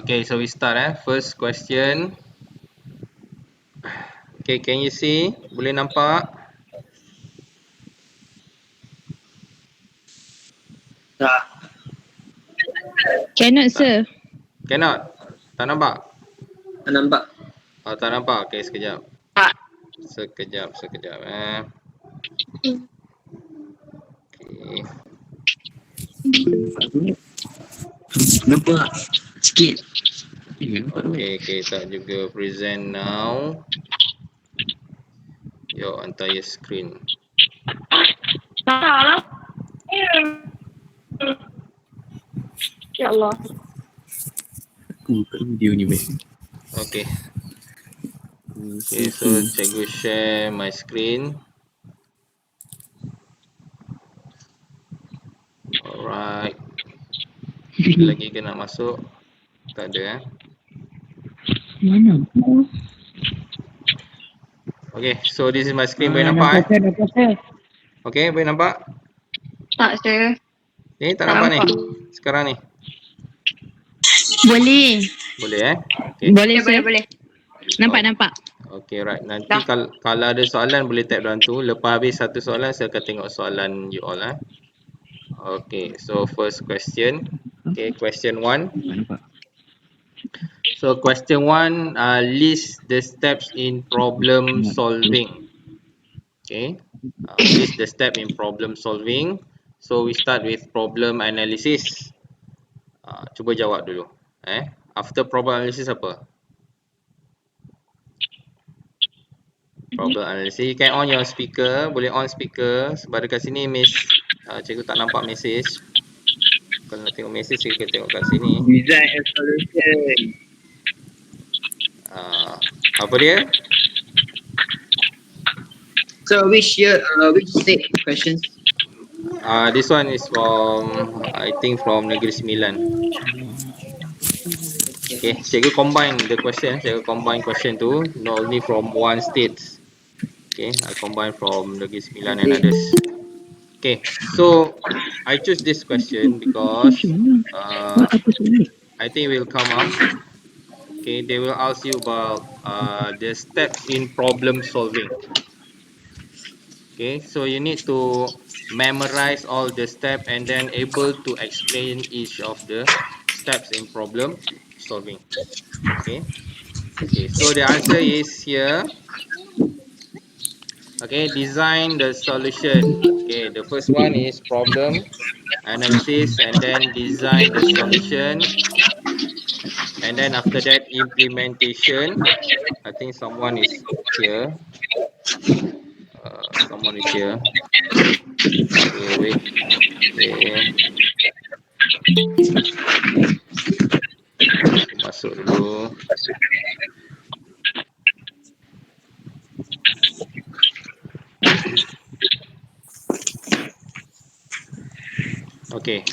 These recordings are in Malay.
Okay, so we start. First question. Okay, can you see? Boleh nampak? Cannot, sir. Cannot? Tak nampak? Tak nampak. Oh, tak nampak? Okay, sekejap. Tak. Sekejap. Okay. Nampak sikit. Okay, tak juga present now. Your entire screen. Tak. Ya Allah. Aku buka video ni best. Okay. Okay, so cikgu share my screen. Alright. Ada lagi ke nak masuk? Tak ada. Mana? Okay, so this is my screen. Boleh nampak? Okay, boleh nampak? Tak, sir. Ni tak Tak nampak ni? nampak. Sekarang ni? Boleh. Boleh Okay. Boleh, sir. Boleh. Nampak. Okay, right. Nanti kalau ada soalan boleh tap dalam tu. Lepas habis satu soalan, saya akan tengok soalan you all. Okay, so first question. Okay, question 1. So question 1, list the steps in problem solving. Okay, list the step in problem solving. So we start with problem analysis. Cuba jawab dulu. After problem analysis apa? Problem analysis. You can on your speaker. Boleh on speaker. Sebab dekat sini cikgu tak nampak message. Kalau nak tengok message, cikgu tengok kat sini. Design and solution. Apa dia? So which state questions? This one is from, I think from Negeri Sembilan. Okay, cikgu combine the question. Cikgu combine question tu, not only from one state. Okay, I combine from Negeri Sembilan and others. Okay, so I choose this question because I think it will come up. Okay, they will ask you about the steps in problem solving. Okay, so you need to memorize all the steps and then able to explain each of the steps in problem solving. Okay, so the answer is here. Okay, design the solution. Okay, the first one is problem analysis and then design the solution, and then after that implementation. I think someone is here. Someone is here. Okay, wait. Okay. Masuk dulu. Okay.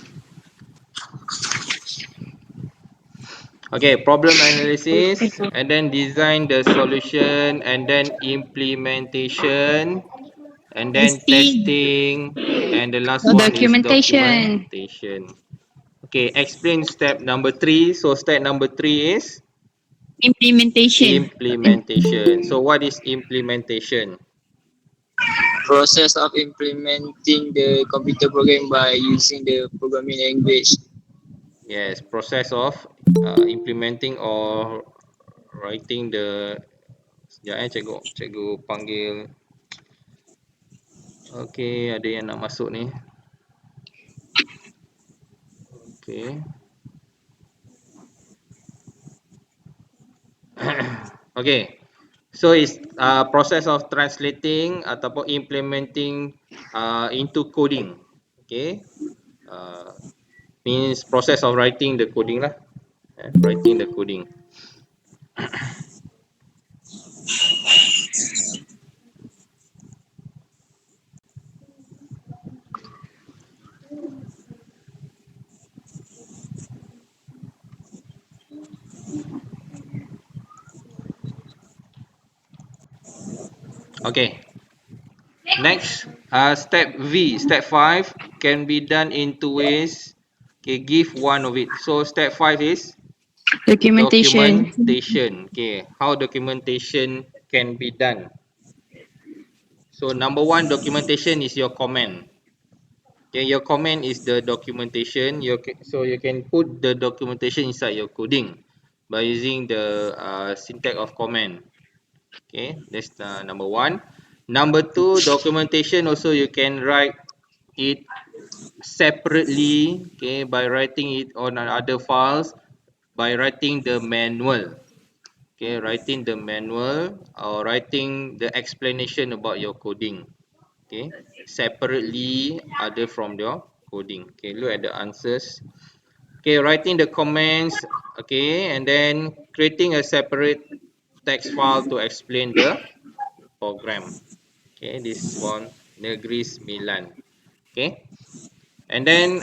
Okay, problem analysis and then design the solution and then implementation and then testing and the last one Documentation. is documentation. Okay, explain step number 3. So step number 3 is Implementation. implementation. So what is implementation? Process of implementing the computer program by using the programming language. Yes, process of implementing or writing the. Sekejap cikgu panggil. Okay, ada yang nak masuk ni. Okay. Okay. So it's process of translating ataupun implementing into coding. Okay. Means process of writing the coding lah. Writing the coding. Okay. Next, step V, step 5 can be done in two ways. Okay, give one of it. So step 5 is Documentation. Documentation. Okay, how documentation can be done? So number one, documentation is your comment. Okay, your comment is the documentation. So you can put the documentation inside your coding by using the syntax of comment. Okay, that's number one. Number two, documentation also you can write it separately. Okay, by writing it on other files, by writing the manual. Okay, writing the manual or writing the explanation about your coding. Okay, separately other from your coding. Okay, look at the answers. Okay, writing the comments. Okay, and then creating a separate text file to explain the program. Okay, this one Negeri Sembilan. Okay, and then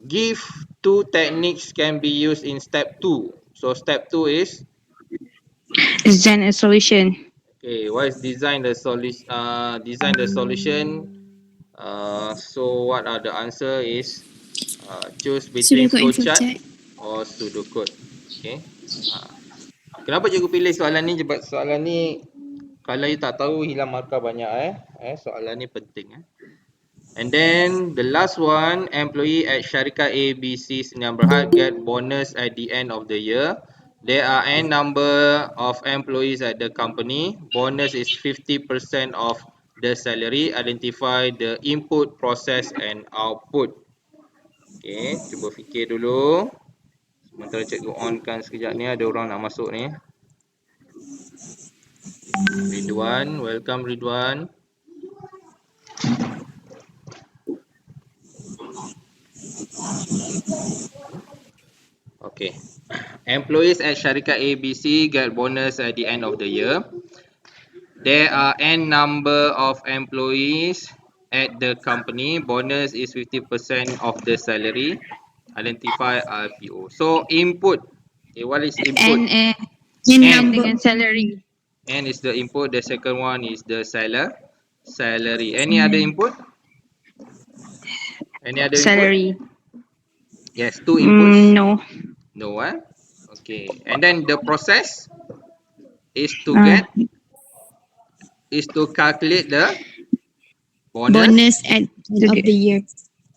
give two techniques can be used in step 2. So step 2 is Design a solution. okay. What is design the solution? Design the solution. So what are the answer is choose between flowchart or pseudocode. Okay. Uh, kenapa cikgu pilih soalan ni? Sebab soalan ni kalau you tak tahu hilang markah banyak soalan ni penting And then the last one, employee at Syarikat ABC Sdn Bhd get bonus at the end of the year. There are n number of employees at the company. Bonus is 50% of the salary. Identify the input, process and output. Okay, cuba fikir dulu. Sementara cikgu onkan sekejap ni, ada orang nak masuk ni. Ridwan, welcome Ridwan. Okay. Employees at Syarikat ABC get bonus at the end of the year. There are n number of employees at the company. Bonus is 50% of the salary. Identify RPO. So input. Okay, what is input? And N. dengan salary. N is the input. The second one is the salary. Any other input? Any other Salary. input? Yes, two inputs. No. No, Okay. And then the process is to calculate the bonus at end of the year.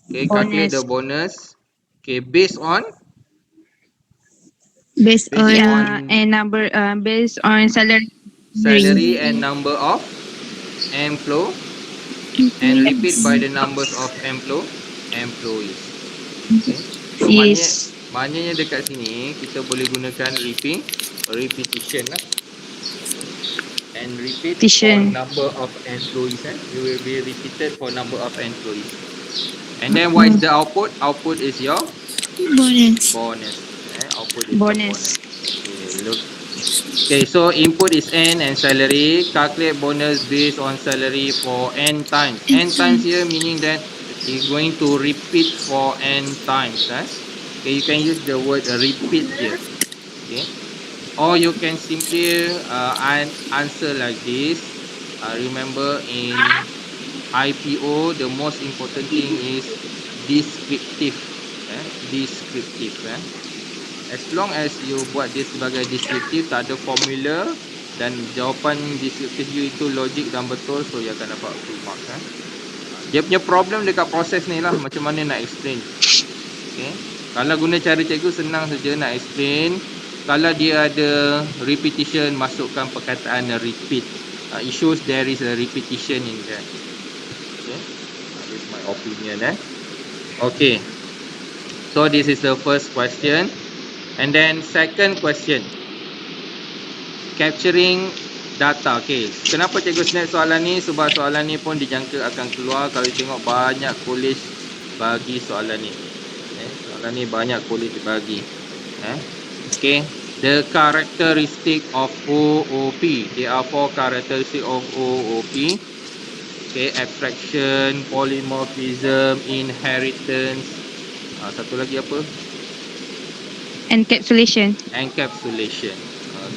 Okay, calculate the bonus. Okay, based on based on a number based on salary and number of employees and repeat by the numbers of employees. Okay. So yes. maknanya dekat sini kita boleh gunakan repetition lah. And repeat for number of employees. You will be repeated for number of employees. And then what is the output? Output is your bonus. Output is bonus. Okay, look. Okay, so input is N and salary. Calculate bonus based on salary for N times. N times here meaning that it's going to repeat for N times. Okay, you can use the word repeat here. Okay, or you can simply answer like this. Remember in IPO, the most important thing is descriptive. Descriptive. As long as you buat dia sebagai descriptive, tak ada formula dan jawapan descriptive you itu logik dan betul, so you akan dapat full marks. Dia punya problem dekat proses ni lah, macam mana nak explain. Okay. Kalau guna cara cikgu senang saja nak explain. Kalau dia ada repetition, masukkan perkataan repeat. It shows there is a repetition in there. Okay. This is my opinion. Okay. So this is the first question. And then second question, capturing data. Okay, kenapa cikgu snap soalan ni? Sebab soalan ni pun dijangka akan keluar. Kalau tengok banyak college bagi soalan ni. Soalan ni banyak college bagi. Okay, the characteristic of OOP. There are 4 characteristic of OOP. Okay, abstraction, polymorphism, inheritance. Satu lagi apa? Encapsulation.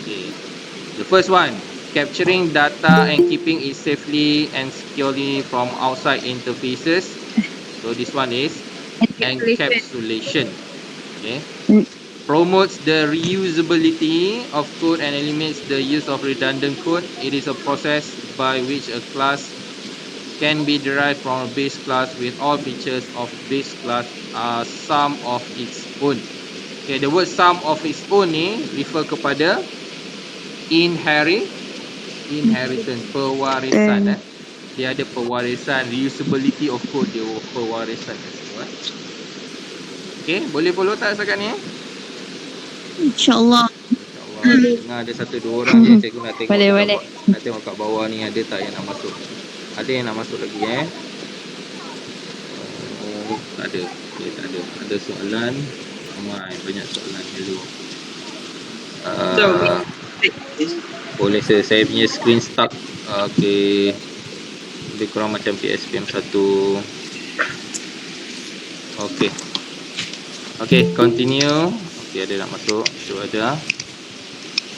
Okay. The first one, capturing data and keeping it safely and securely from outside interfaces. So this one is encapsulation. Okay. promotes the reusability of code and eliminates the use of redundant code. It is a process by which a class can be derived from a base class with all features of base class are sum of its own. Okay, the word sum of its own ni refer kepada inheritance, pewarisan. Dia ada pewarisan, reusability of code, dia pewarisan kat situ. Okay, boleh follow tak setakat ni? InsyaAllah. InsyaAllah. Dengar ada satu dua orang je yang cikgu nak tengok Boleh, dekat boleh. nak tengok kat bawah ni ada tak yang nak masuk. Ada yang nak masuk lagi tak ada. Okay, tak ada. Ada soalan. Ramai, banyak soalan. Hello. Boleh saya punya screen stuck. Okay. Lebih kurang macam PSPM 1. Okay. Okay, continue. Okay, ada nak masuk. Syu ada.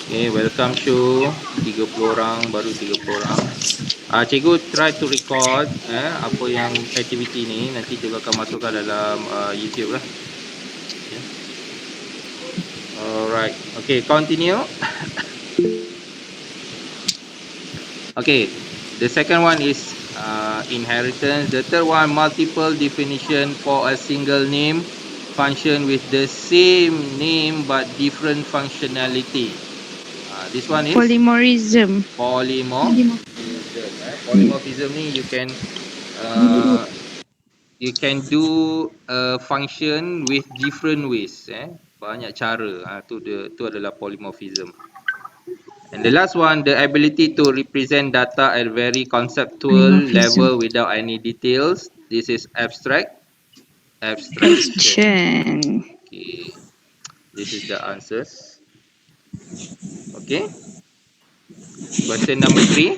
Okay, welcome Syu. 30 orang, baru 30 orang. Cikgu try to record apa yang aktiviti ni. Nanti cikgu akan masukkan dalam YouTube lah. Okay. Alright. Okay, continue. Okay, the second one is inheritance. The third one, multiple definition for a single name function with the same name but different functionality. This one is Polymorphism. Polymorphism ni you can do a function with different ways. Banyak cara. Tu adalah polymorphism. And the last one, the ability to represent data at very conceptual level without any details. This is abstraction. Okay. This is the answers. Okay. Question number 3.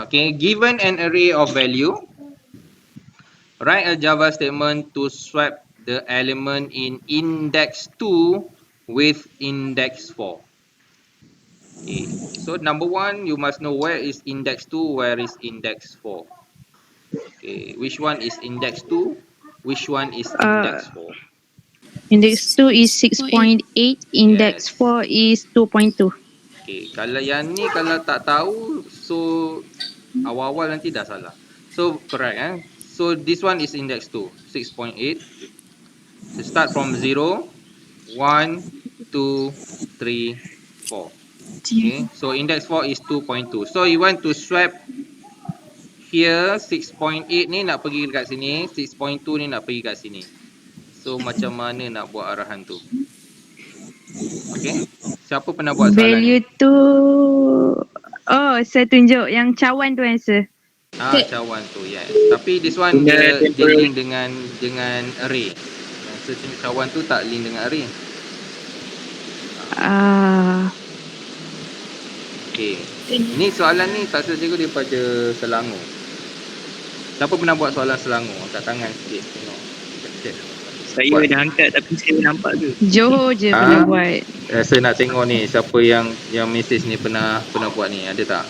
Okay, given an array of value, write a Java statement to swap the element in index 2 with index 4. Okay, so number 1, you must know where is index 2, where is index 4. Okay, which one is index 2, which one is index 4. Index 2 is 6.8, index 4 is 2.2. Okay, kalau yang ni kalau tak tahu, so awal-awal nanti dah salah. So correct So this one is index 2, 6.8. So start from 0, 1, 2, 3, 4. Okay, so index 4 is 2.2. So you want to swap here 6.8 ni nak pergi dekat sini, 6.2 ni nak pergi kat sini. So macam mana nak buat arahan tu? Okay, siapa pernah buat soalan Value ni? tu, saya tunjuk yang cawan tu answer. Cawan tu, yes. Tapi this one dia link dengan array. Yang cawan tu tak link dengan array. Okay. Ni soalan ni tak salah cikgu daripada Selangor. Siapa pernah buat soalan Selangor? Angkat tangan sikit. Tengok. Check. Saya dah angkat tapi saya nampak tu. Johor je pernah buat. Saya nak tengok ni siapa yang message ni pernah buat ni. Ada tak?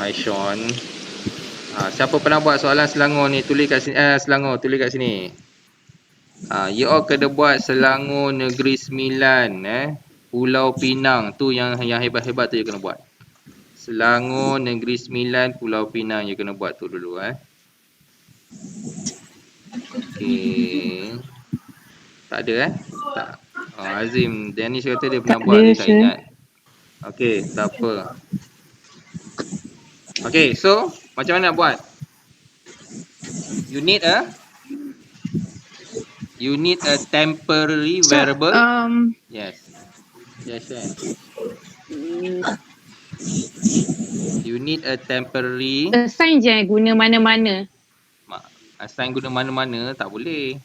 Hi Sean. Siapa pernah buat soalan Selangor ni? Tulis kat sini. Selangor, tulis kat sini. You all kena buat Selangor Negeri Sembilan. Pulau Pinang. Tu yang hebat-hebat tu you kena buat. Selangor Negeri Sembilan, Pulau Pinang you kena buat tu dulu. Okay. Tak ada Tak. Azim, Danish kata dia pernah buat, dia tak ingat. Okay, tak apa. Okay, so macam mana nak buat? You need a temporary variable. Yes. Yes, you need a temporary. Assign je guna mana-mana. Assign guna mana-mana tak boleh.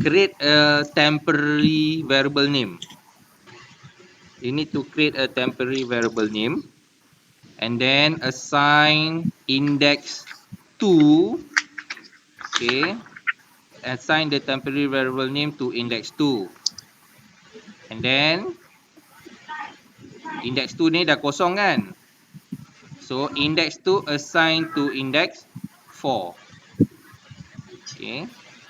Create a temporary variable name. You need to create a temporary variable name and then assign index 2. Okay. Assign the temporary variable name to index 2. And then index 2 ni dah kosong kan? So index 2 assign to index 4. Okay,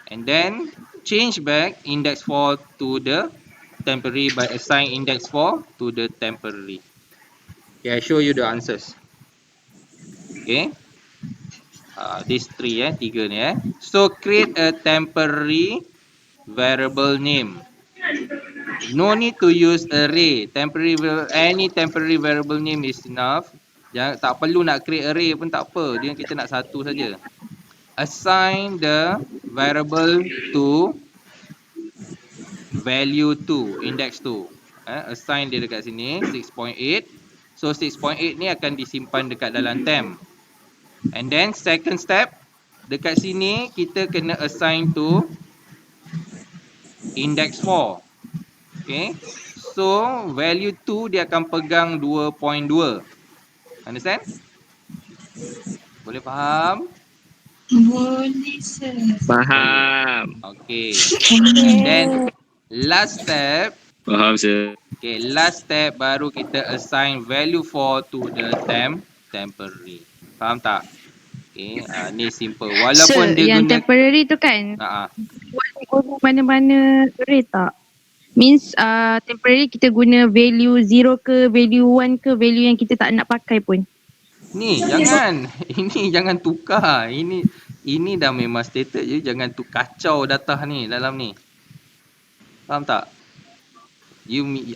and then change back index 4 to the temporary by assign index 4 to the temporary. Okay, I show you the answers. Okay, these three, tiga ni. So create a temporary variable name. No need to use array. Any temporary variable name is enough. Jangan, tak perlu nak create array pun tak apa. Dia kita nak satu saja. Assign the variable to value 2, index 2. Assign dia dekat sini 6.8. So 6.8 ni akan disimpan dekat dalam temp. And then second step, dekat sini kita kena assign to index 4. Okay. So value 2 dia akan pegang 2.2. Understand? Boleh faham? Boleh, sir. Faham. Okay. And then last step, Faham, sir. okay, last step baru kita assign value 4 to the temporary. Faham tak? Okay, ni simple. Walaupun Sir, dia yang guna temporary tu kan, guna mana-mana array tak? Means temporary kita guna value 0 ke, value 1 ke, value yang kita tak nak pakai pun. ni jangan. Ini jangan tukar. Ini dah memang stated je, jangan tu kacau data ni dalam ni. Faham tak?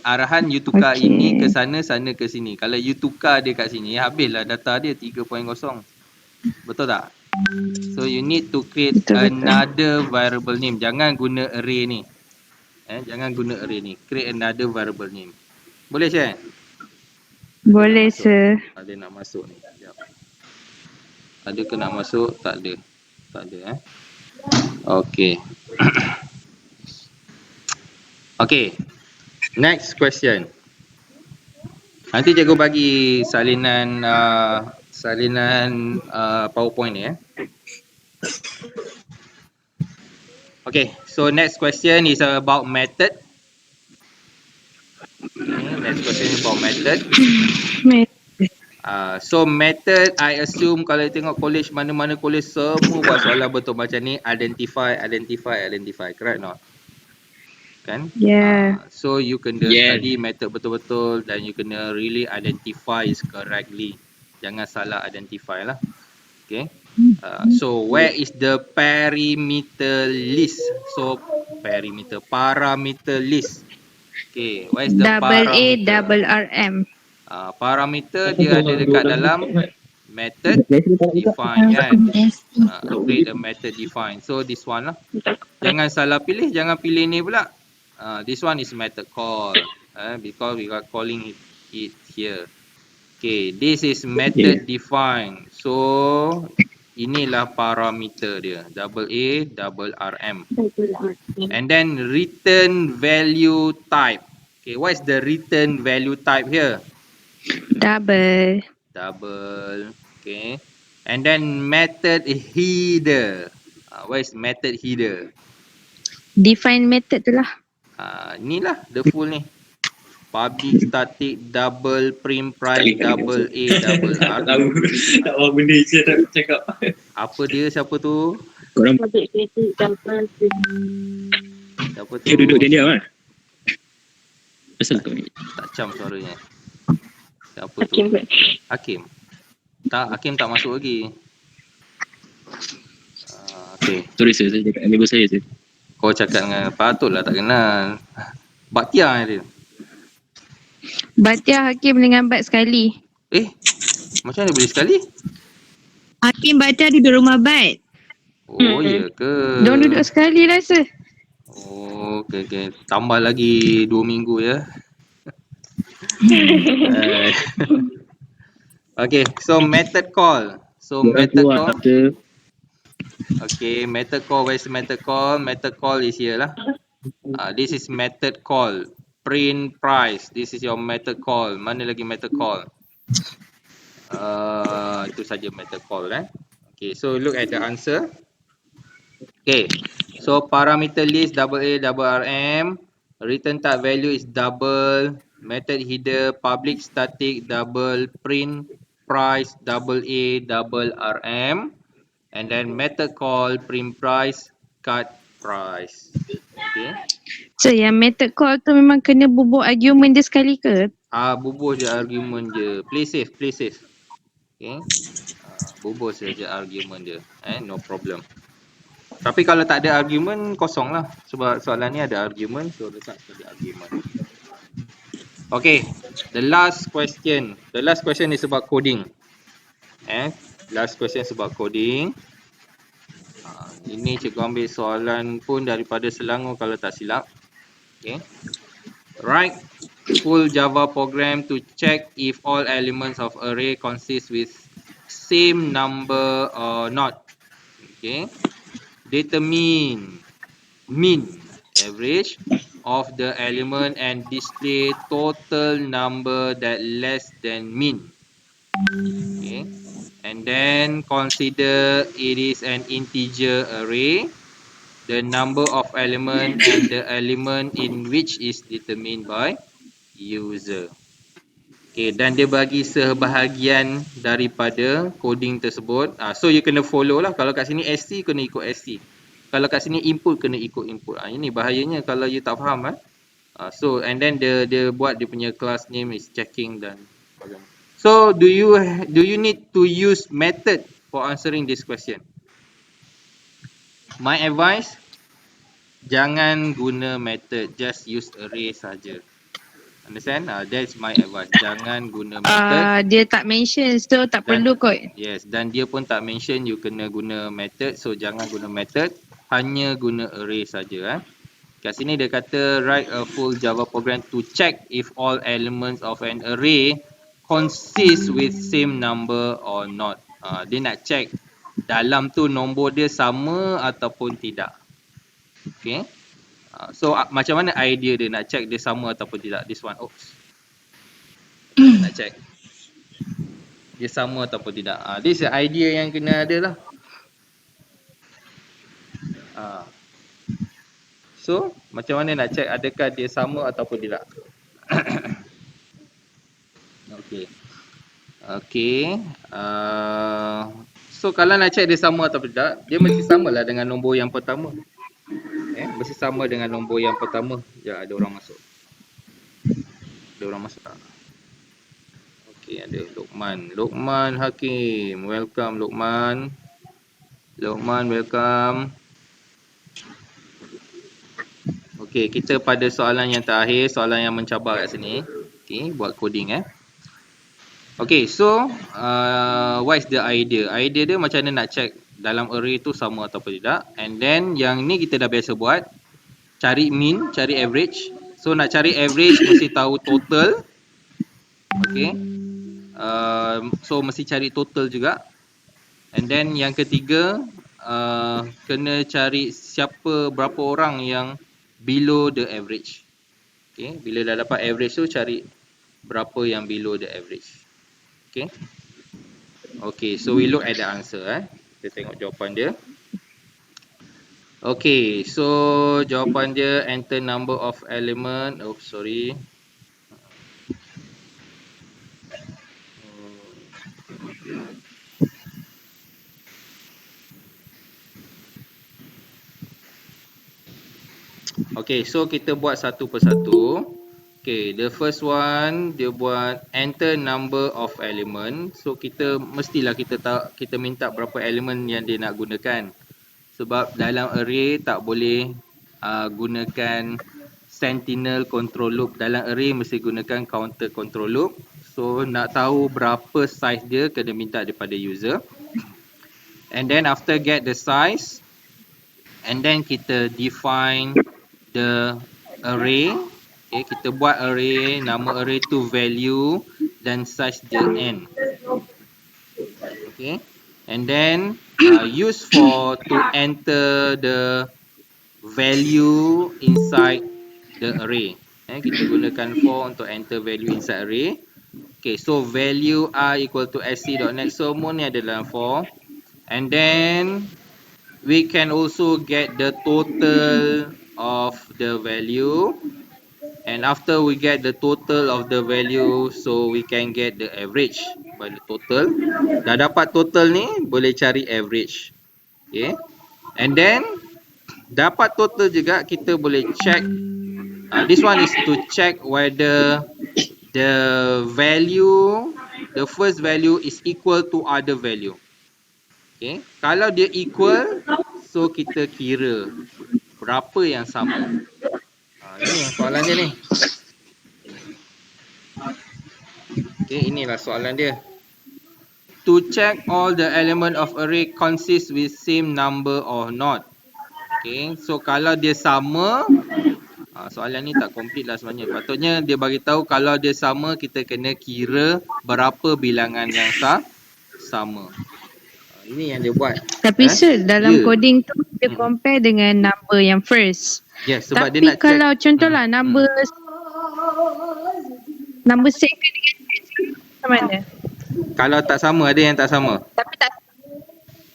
Arahan you tukar Okay. ini ke sana, sana ke sini. Kalau you tukar dia kat sini, habislah data dia 3.0. Betul tak? So you need to create Betul. another variable name. Jangan guna array ni. Jangan guna array ni. Create another variable name. Boleh share? Boleh, sir. Ada nak masuk ni. Sekejap. Ada ke nak masuk? Tak ada. Tak ada. Okay. Okay. Next question. Nanti cikgu bagi salinan PowerPoint ni. Okay, so next question is about method. Okay, next question is about method. So method, I assume kalau tengok college, mana-mana college semua buat soalan betul macam ni. Identify. Correct not? Kan? Yeah. So you kena study method betul-betul dan you kena really identify correctly. Jangan salah identify lah. Okay. So where is the parameter list? So parameter list. Okay, where is the parameter? RM. Parameter dia ada dekat dalam method define kan. Create a method define. So this one lah. Jangan salah pilih, jangan pilih ni pula. This one is method call. Because we are calling it here. Okay, this is method define. So inilah parameter dia. RM. And then return value type. Okay, what is the return value type here? Double. Okay. And then method header. What is method header? Define method tu lah. Inilah the full ni. Public static double print price double A double R. Tak tahu benda je nak cakap. Apa dia, siapa tu? Korang Siapa tu? dia duduk dia kan? Asal tu ni. Tak cam suaranya. Siapa tu? Hakim. Hakim tak masuk lagi. Okay. Sorry sir, saya cakap neighbor saya sir. Kau cakap dengan patutlah tak kenal. Baktia dia. Batia Hakim dengan Bat sekali. Macam mana boleh sekali? Hakim Batia duduk rumah Bat. Oh, ya ke? Diorang duduk sekali lah, sir. Oh, okay. Tambah lagi 2 minggu ya. Okay, so method call. Okay, method call. Where's the method call? Method call is here lah. This is method call. Print price. This is your method call. Mana lagi method call? Itu saja method call Okay, so look at the answer. Okay, so parameter list double A double RM. Return type value is double. Method header public static double print price double A double RM. And then method called print price, cut price. Okay. So yang method call tu memang kena bubuh argument dia sekali ke? Bubuh je argument je. Play safe, play safe. Okay. Bubuh saja argument dia. No problem. Tapi kalau tak ada argument, kosong lah. Sebab soalan ni ada argument, so letak sekali argument. Okay, the last question. The last question is about coding. Last question is about coding. Ini cikgu ambil soalan pun daripada Selangor kalau tak silap. Okay. Write full Java program to check if all elements of array consist with same number or not. Okay. Determine mean average of the element and display total number that less than mean. Okay. And then consider it is an integer array, the number of element and the element in which is determined by user. Okay, dan dia bagi sebahagian daripada coding tersebut. So you kena follow lah. Kalau kat sini ST, kena ikut ST. Kalau kat sini input, kena ikut input. Ini bahayanya kalau you tak faham. So and then dia buat dia punya class name is checking dan so do you need to use method for answering this question? My advice, jangan guna method, just use array saja. Understand? That's my advice. Jangan guna method. Dia tak mention, so tak perlu kot. Yes, dan dia pun tak mention you kena guna method, so jangan guna method, hanya guna array saja. Kat sini dia kata write a full Java program to check if all elements of an array consist with same number or not. Dia nak check dalam tu nombor dia sama ataupun tidak. Okay. So macam mana idea dia nak check dia sama ataupun tidak? This one. Oops. Nak check dia sama ataupun tidak. This is idea yang kena ada lah. So macam mana nak check adakah dia sama ataupun tidak? Okay. So kalau nak check dia sama atau tidak, dia mesti samalah dengan nombor yang pertama. Mesti sama dengan nombor yang pertama. Ya, ada orang masuk. Ada orang masuk tak? Okay, ada Luqman. Luqman Hakim. Welcome Luqman. Luqman, welcome. Okay, kita pada soalan yang terakhir, soalan yang mencabar kat sini. Okay, buat coding Okay, so what is the idea? Idea dia macam mana nak check dalam array tu sama ataupun tidak. And then yang ni kita dah biasa buat. Cari mean, cari average. So nak cari average mesti tahu total. Okay. So mesti cari total juga. And then yang ketiga, kena cari berapa orang yang below the average. Okay, bila dah dapat average tu cari berapa yang below the average. Okay. Okay, so we look at the answer. Kita tengok jawapan dia. Okay, so jawapan dia enter number of element. Oh, sorry. Okay, so kita buat satu persatu. Okay, the first one dia buat enter number of element. So mestilah kita minta berapa elemen yang dia nak gunakan. Sebab dalam array tak boleh gunakan sentinel control loop. Dalam array mesti gunakan counter control loop. So nak tahu berapa size dia kena minta daripada user. And then after get the size, and then kita define the array. Okay, kita buat array, nama array tu value dan size dia n. Okay, and then use for to enter the value inside the array. Kita gunakan for untuk enter value inside array. Okay, so value r equal to sc.next. Semua ni ada dalam for. And then we can also get the total of the value. And after we get the total of the value, so we can get the average by the total. Dah dapat total ni, boleh cari average. Okay. And then dapat total juga, kita boleh check. This one is to check whether the value, the first value is equal to other value. Okay. Kalau dia equal, so kita kira berapa yang sama. Ini yang soalan dia ni. Okay, inilah soalan dia. To check all the element of array consist with same number or not. Okay, so kalau dia sama, soalan ni tak complete lah sebenarnya. Patutnya dia bagi tahu kalau dia sama, kita kena kira berapa bilangan yang sama. Ini yang dia buat. Tapi sir, dalam Ya. coding tu dia compare dengan number yang first. Yes, sebab Tapi dia nak check. kalau contohlah number second dengan macam mana? Kalau tak sama, ada yang tak sama. Tapi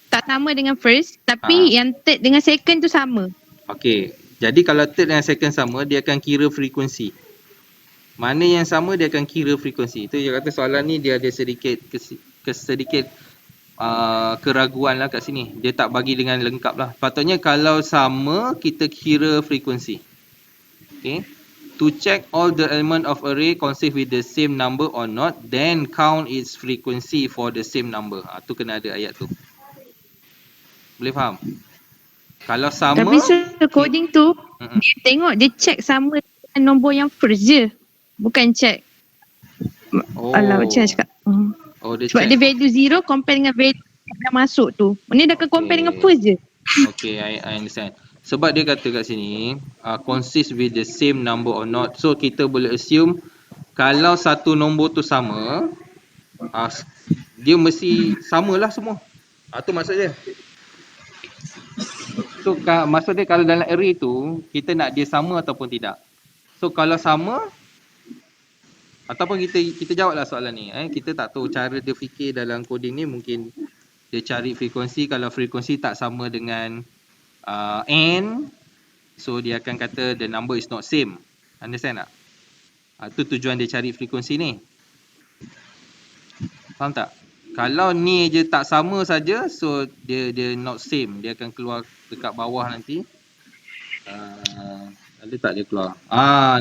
tak sama dengan first, tapi yang third dengan second tu sama. Okey. Jadi kalau third dengan second sama, dia akan kira frekuensi. Mana yang sama, dia akan kira frekuensi. Itu dia kata soalan ni dia ada sedikit keraguan lah kat sini. Dia tak bagi dengan lengkap lah. Patutnya kalau sama, kita kira frekuensi. Okay. To check all the element of array consist with the same number or not, then count its frequency for the same number. Tu kena ada ayat tu. Boleh faham? Kalau sama. Tapi sir, coding tu dia tengok, dia check sama dengan nombor yang first je. Bukan check. Alah, macam mana cakap? Dia Sebab check. dia value 0 compare dengan value yang dah masuk tu. Ni dah akan compare dengan first je. Okay, I understand. Sebab dia kata kat sini, consist with the same number or not. So, kita boleh assume, kalau satu nombor tu sama, dia mesti samalah semua. Tu maksud dia. So, maksud dia kalau dalam array tu, kita nak dia sama ataupun tidak. So, kalau sama, ataupun kita jawablah soalan ni. Kita tak tahu cara dia fikir dalam coding ni. Mungkin dia cari frekuensi. Kalau frekuensi tak sama dengan n, so dia akan kata the number is not same. Understand tak? Tu tujuan dia cari frekuensi ni. Faham tak? Kalau ni je tak sama saja, so dia not same. Dia akan keluar dekat bawah nanti. Ada tak dia keluar?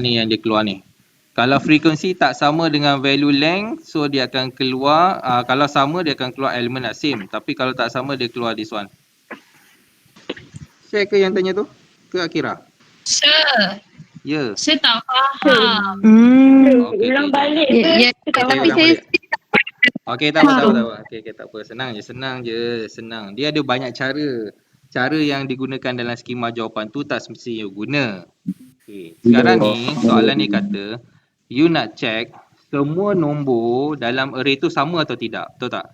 Ni yang dia keluar ni. Kalau frekuensi tak sama dengan value length, so dia akan keluar, kalau sama dia akan keluar elemen not same. Tapi kalau tak sama, dia keluar this one. Saya ke yang tanya tu? Ke Akira? Sir, Ya. saya tak faham. Okey, Ulang okey. balik Ya, ke? Tak tapi ulang saya balik. Okey, tak apa. Okey, tak apa. Senang je. Dia ada banyak cara. Cara yang digunakan dalam skema jawapan tu tak semestinya guna. Okey, sekarang ni soalan ni kata, you nak check semua nombor dalam array tu sama atau tidak. Betul tak?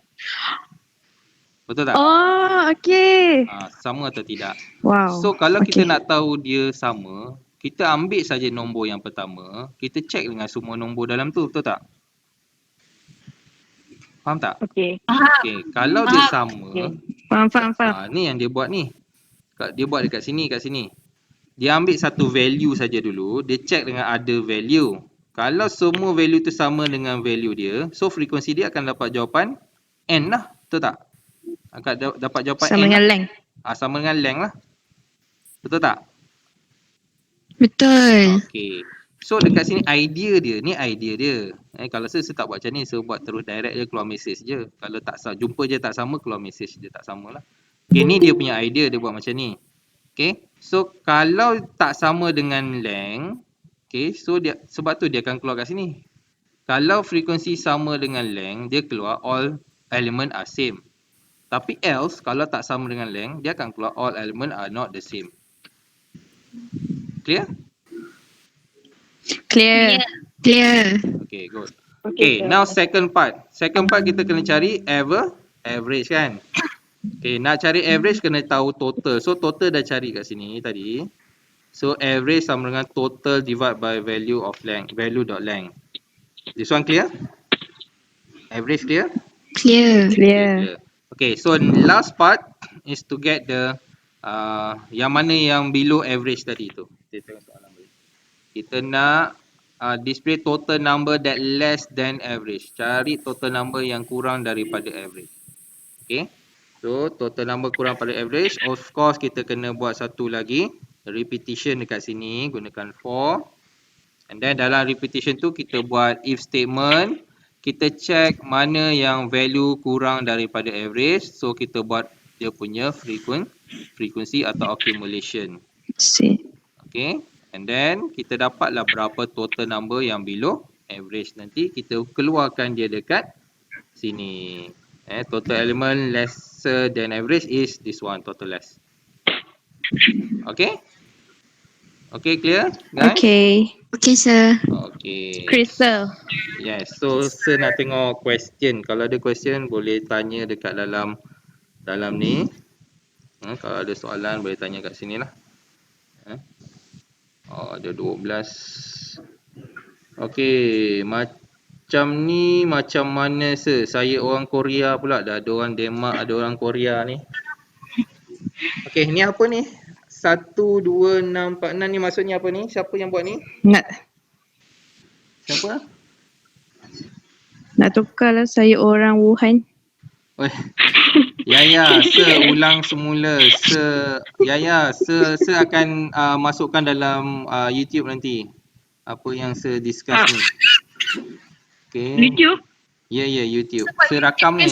Betul tak? Oh, okay. Sama atau tidak. Wow. So kalau kita nak tahu dia sama, kita ambil saja nombor yang pertama, kita check dengan semua nombor dalam tu, betul tak? Faham tak? Okey. Okey, kalau dia sama, Faham. ni yang dia buat ni. Dia buat dekat sini, kat sini. Dia ambil satu value saja dulu, dia check dengan other value. Kalau semua value tu sama dengan value dia, so frekuensi dia akan dapat jawapan n lah, betul tak? Akan dapat jawapan Sama n dengan lah. length. Sama dengan length lah. Betul tak? Betul. Okey. So dekat sini idea dia, ni idea dia. Kalau saya tak buat macam ni, saya buat terus direct je, keluar message je. Kalau tak jumpa je tak sama, keluar message je tak sama lah. Okay, ni dia punya idea, dia buat macam ni. Okay, so kalau tak sama dengan length, okay, so sebab tu dia akan keluar kat sini. Kalau frekuensi sama dengan length, dia keluar all element are same. Tapi else, kalau tak sama dengan length, dia akan keluar all element are not the same. Clear? Clear. Okay, good. Okay, now second part. Second part kita kena cari average kan. Okay, nak cari average kena tahu total. So total dah cari kat sini tadi. So average sama dengan total divide by value of length, value.length. This one clear? Average clear? Clear. Okay, so last part is to get the yang mana yang below average tadi tu. Kita tengok soalan balik. Kita nak display total number that less than average. Cari total number yang kurang daripada average. Okay. So total number kurang pada average. Of course kita kena buat satu lagi repetition dekat sini gunakan for. And then dalam repetition tu kita buat if statement. Kita check mana yang value kurang daripada average. So kita buat dia punya frequency atau accumulation. See. Okay. And then kita dapatlah berapa total number yang below average. Nanti kita keluarkan dia dekat sini. Total element lesser than average is this one, total less. Okay? Okay, clear guys? Okay. Okay, sir. Okay. Crystal. Yes, so saya nak tengok question. Kalau ada question boleh tanya dekat dalam ni. Kalau ada soalan boleh tanya kat sini lah. Ada 12. Okay, macam ni macam mana sir? Saya orang Korea pula. Dah ada orang Denmark, ada orang Korea ni. Okay, ni apa ni? 1, 2, 6, 4, 6 ni maksudnya apa ni? Siapa yang buat ni? Siapa? Nak tukar lah, saya orang Wuhan. Ya, sir ulang semula. Sir akan masukkan dalam YouTube nanti. Apa yang sir discuss ni. Okay. YouTube? Ya, YouTube. Sir rakam ni.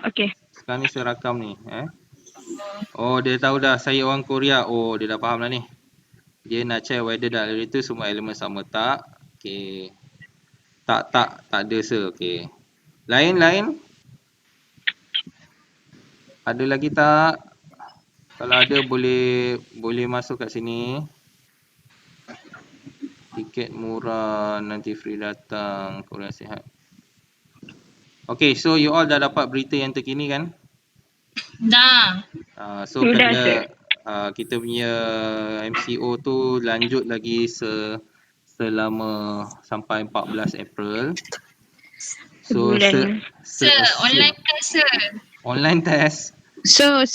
Okay. Sekarang ni sir rakam ni. Oh, dia tahu dah saya orang Korea. Oh, dia dah faham lah ni. Dia nak check whether dalam itu semua elemen sama tak. Okay. Tak ada sir. Okay. Lain? Ada lagi tak? Kalau ada boleh masuk kat sini. Tiket murah, nanti free datang, Korea sihat. Okay, so you all dah dapat berita yang terkini kan? Dah. So kita punya MCO tu lanjut lagi selama sampai 14 April. So Sir, online test sir. online test. So